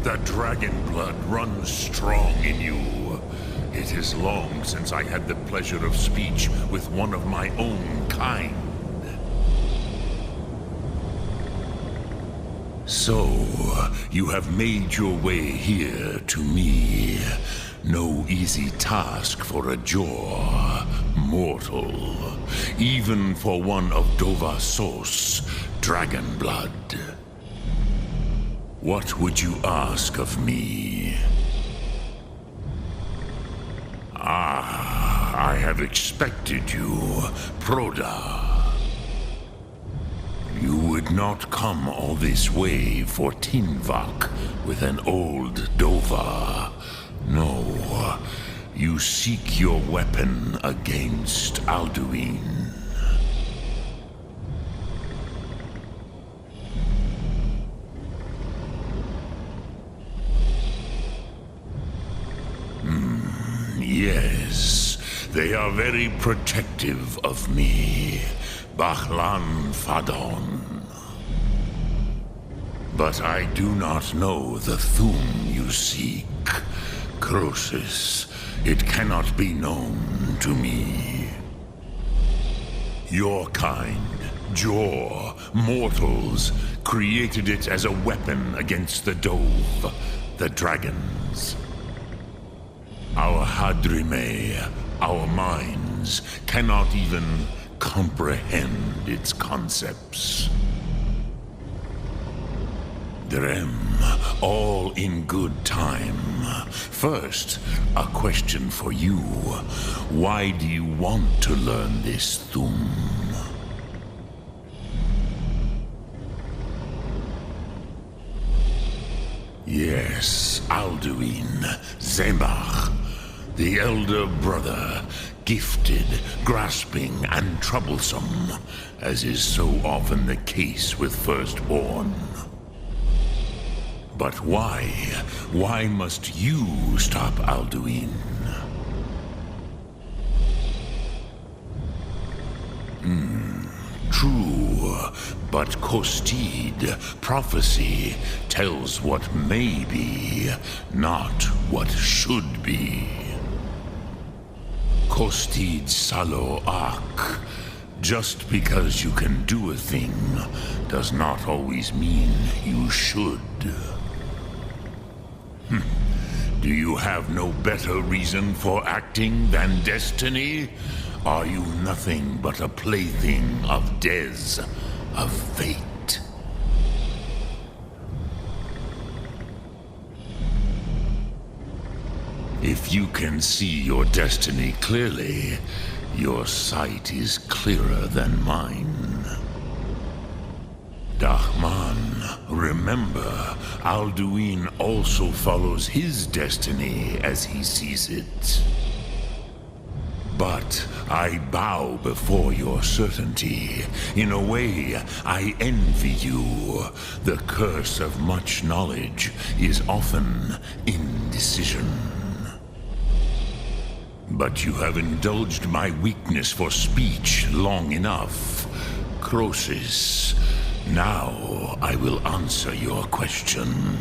The dragon blood runs strong in you. It is long since I had the pleasure of speech with one of my own kind. So, you have made your way here to me. No easy task for a jaw mortal, even for one of Dovassos, dragon blood. What would you ask of me? Ah, I have expected you, Proda. You would not come all this way for Tinvak with an old Dova. No, you seek your weapon against Alduin. Yes, they are very protective of me, Bachlan Fadon. But I do not know the Thum you seek, Croesus. It cannot be known to me. Your kind, Jor, mortals, created it as a weapon against the Dove, the dragons. Our Hadrime, our minds, cannot even comprehend its concepts. Drem, all in good time. First, a question for you. Why do you want to learn this Thum? Yes, Alduin, Zemach, the elder brother, gifted, grasping, and troublesome, as is so often the case with firstborn. But why? Why must you stop Alduin? True, but Kostid, prophecy, tells what may be, not what should be. Kostid Salo Ak. Just because you can do a thing does not always mean you should. Do you have no better reason for acting than destiny? Are you nothing but a plaything of Des, of fate? If you can see your destiny clearly, your sight is clearer than mine. Dahman, remember, Alduin also follows his destiny as he sees it. But I bow before your certainty. In a way, I envy you. The curse of much knowledge is often indecision. But you have indulged my weakness for speech long enough. Croesus, now I will answer your question.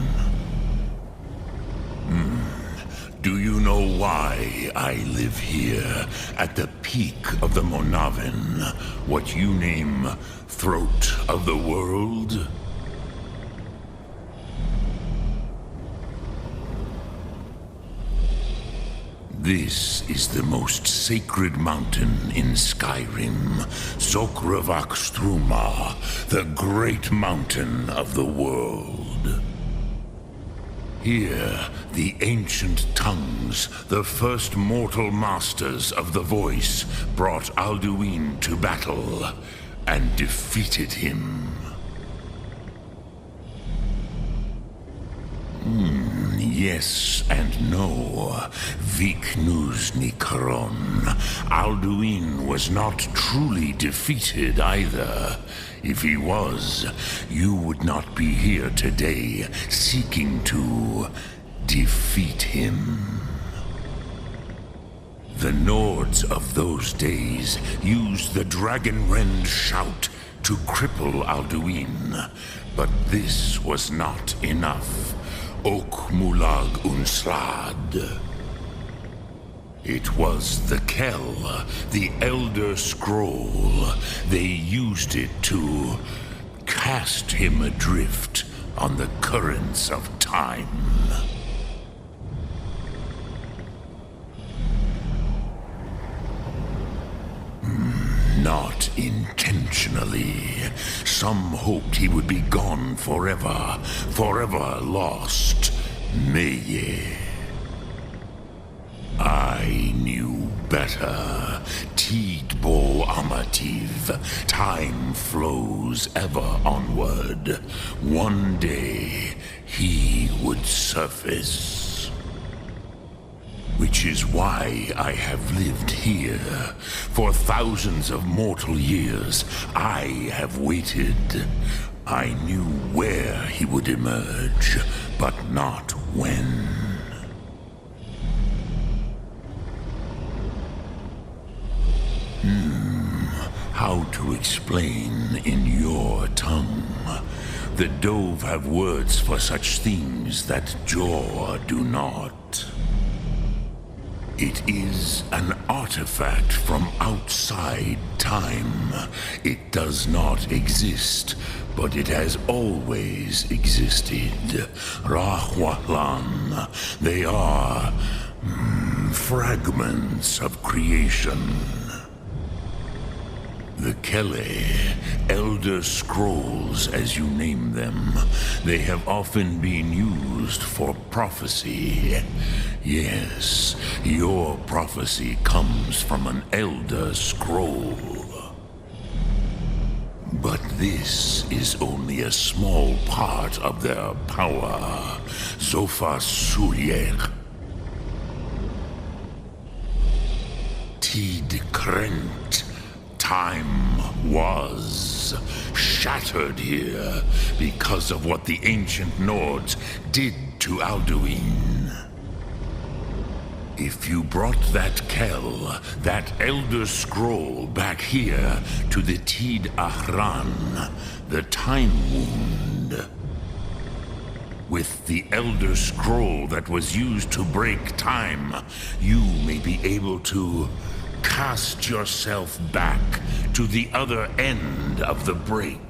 Do you know why I live here, at the peak of the Monavin, what you name Throat of the World? This is the most sacred mountain in Skyrim, Zokravak Struma, the great mountain of the world. Here, the ancient tongues, the first mortal masters of the voice, brought Alduin to battle and defeated him. Yes and no. Viknus Nikaron. Alduin was not truly defeated either. If he was, you would not be here today seeking to defeat him. The Nords of those days used the Dragonrend shout to cripple Alduin, but this was not enough. Ok Mulag Unsrad. It was the Kell, the Elder Scroll. They used it to cast him adrift on the currents of time. Not intentionally. Some hoped he would be gone forever, forever lost. Meye. I knew better. Tidbo Amativ. Time flows ever onward. One day, he would surface. Which is why I have lived here. For thousands of mortal years, I have waited. I knew where he would emerge, but not when. How to explain in your tongue? The Dove have words for such things that Jor do not. It is an artifact from outside time. It does not exist, but it has always existed. Rahwalan. They are fragments of creation. The Kele, Elder Scrolls as you name them, they have often been used for prophecy. Yes, your prophecy comes from an Elder Scroll. But this is only a small part of their power. Zofa Suyer. Tid Krent. Time was shattered here because of what the ancient Nords did to Alduin. If you brought that Kell, that Elder Scroll back here to the Tid Ahran, the Time Wound, with the Elder Scroll that was used to break time, you may be able to cast yourself back to the other end of the break.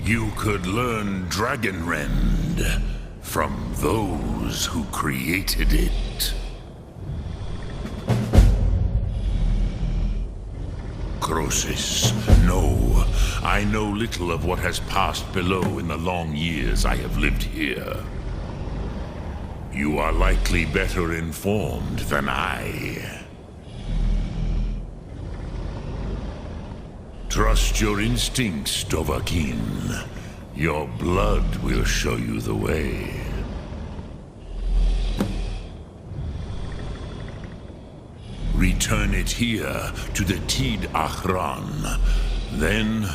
You could learn Dragonrend from those who created it. Crosis, no. I know little of what has passed below in the long years I have lived here. You are likely better informed than I. Trust your instincts, Dovahkiin. Your blood will show you the way. Return it here to the Tid Ahran. Then,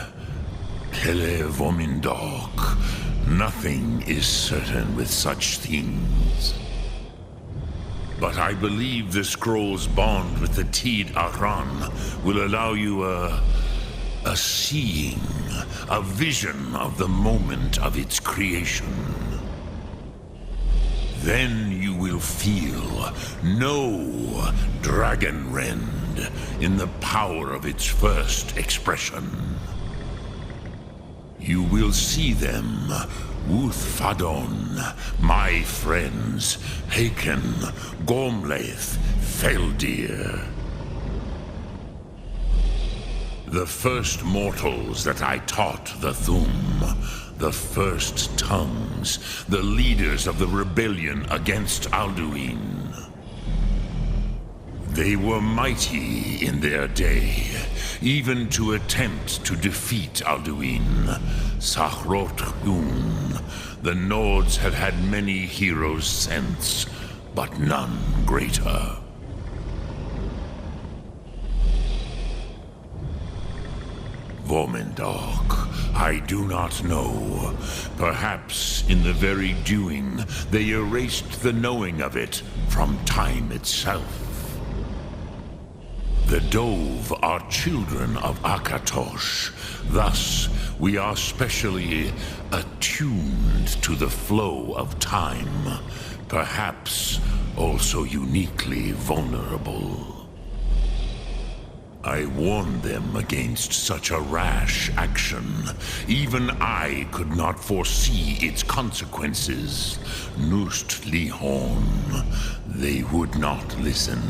Kele Vomindok. Nothing is certain with such things. But I believe the scroll's bond with the Tid Ahran will allow you a seeing, a vision of the moment of its creation. Then you will feel, know Dragonrend in the power of its first expression. You will see them, Wuthfadon, my friends, Haken, Gormlaith, Feldir. The first mortals that I taught the Thum, the first tongues, the leaders of the rebellion against Alduin. They were mighty in their day, even to attempt to defeat Alduin. Sahrot-Gun. The Nords have had many heroes since, but none greater. Vomindok, I do not know. Perhaps in the very doing, they erased the knowing of it from time itself. The Dove are children of Akatosh. Thus, we are specially attuned to the flow of time. Perhaps also uniquely vulnerable. I warned them against such a rash action. Even I could not foresee its consequences. Nust Lihon, they would not listen.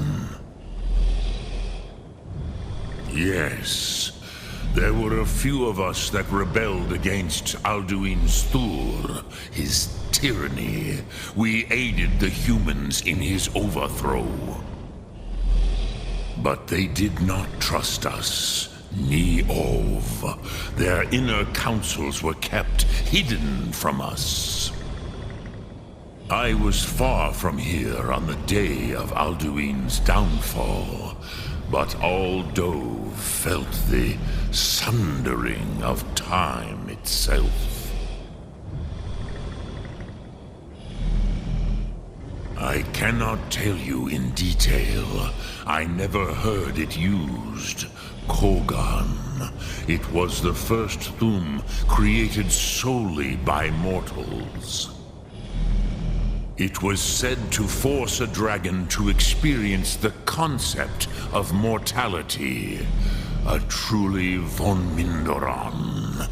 Yes, there were a few of us that rebelled against Alduin's Thur, his tyranny. We aided the humans in his overthrow. But they did not trust us. Ni Ov. Their inner counsels were kept hidden from us. I was far from here on the day of Alduin's downfall, but all Dove felt the sundering of time itself. I cannot tell you in detail. I never heard it used. Kogan. It was the first Thum created solely by mortals. It was said to force a dragon to experience the concept of mortality. A truly von Mindoran.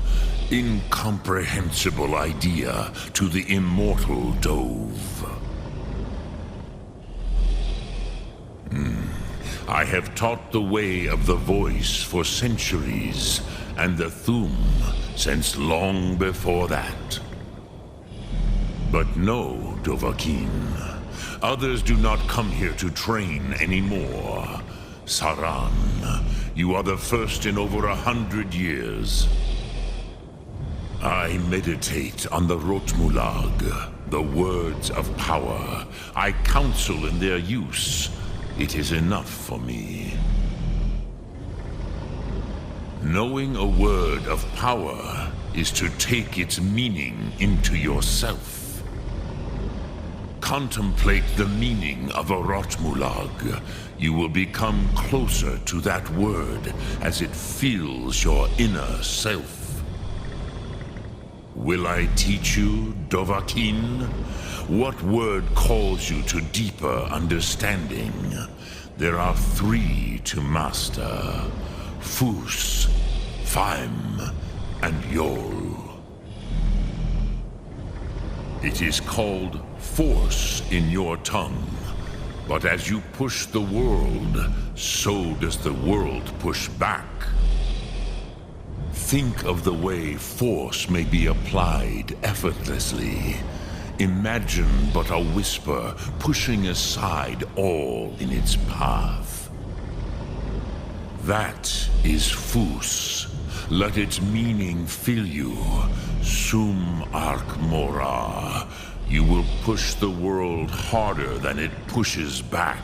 Incomprehensible idea to the immortal Dove. I have taught the way of the voice for centuries, and the Thum since long before that. But no, Dovahkiin. Others do not come here to train anymore. Saran, you are the first in over 100 years. I meditate on the Rotmulag, the words of power. I counsel in their use. It is enough for me. Knowing a word of power is to take its meaning into yourself. Contemplate the meaning of a Rotmulag. You will become closer to that word as it fills your inner self. Will I teach you, Dovahkiin? What word calls you to deeper understanding? There are 3 to master. Fus, Faim, and Yol. It is called force in your tongue. But as you push the world, so does the world push back. Think of the way force may be applied effortlessly. Imagine but a whisper pushing aside all in its path. That is Fus. Let its meaning fill you. Sum Ark Mora. You will push the world harder than it pushes back.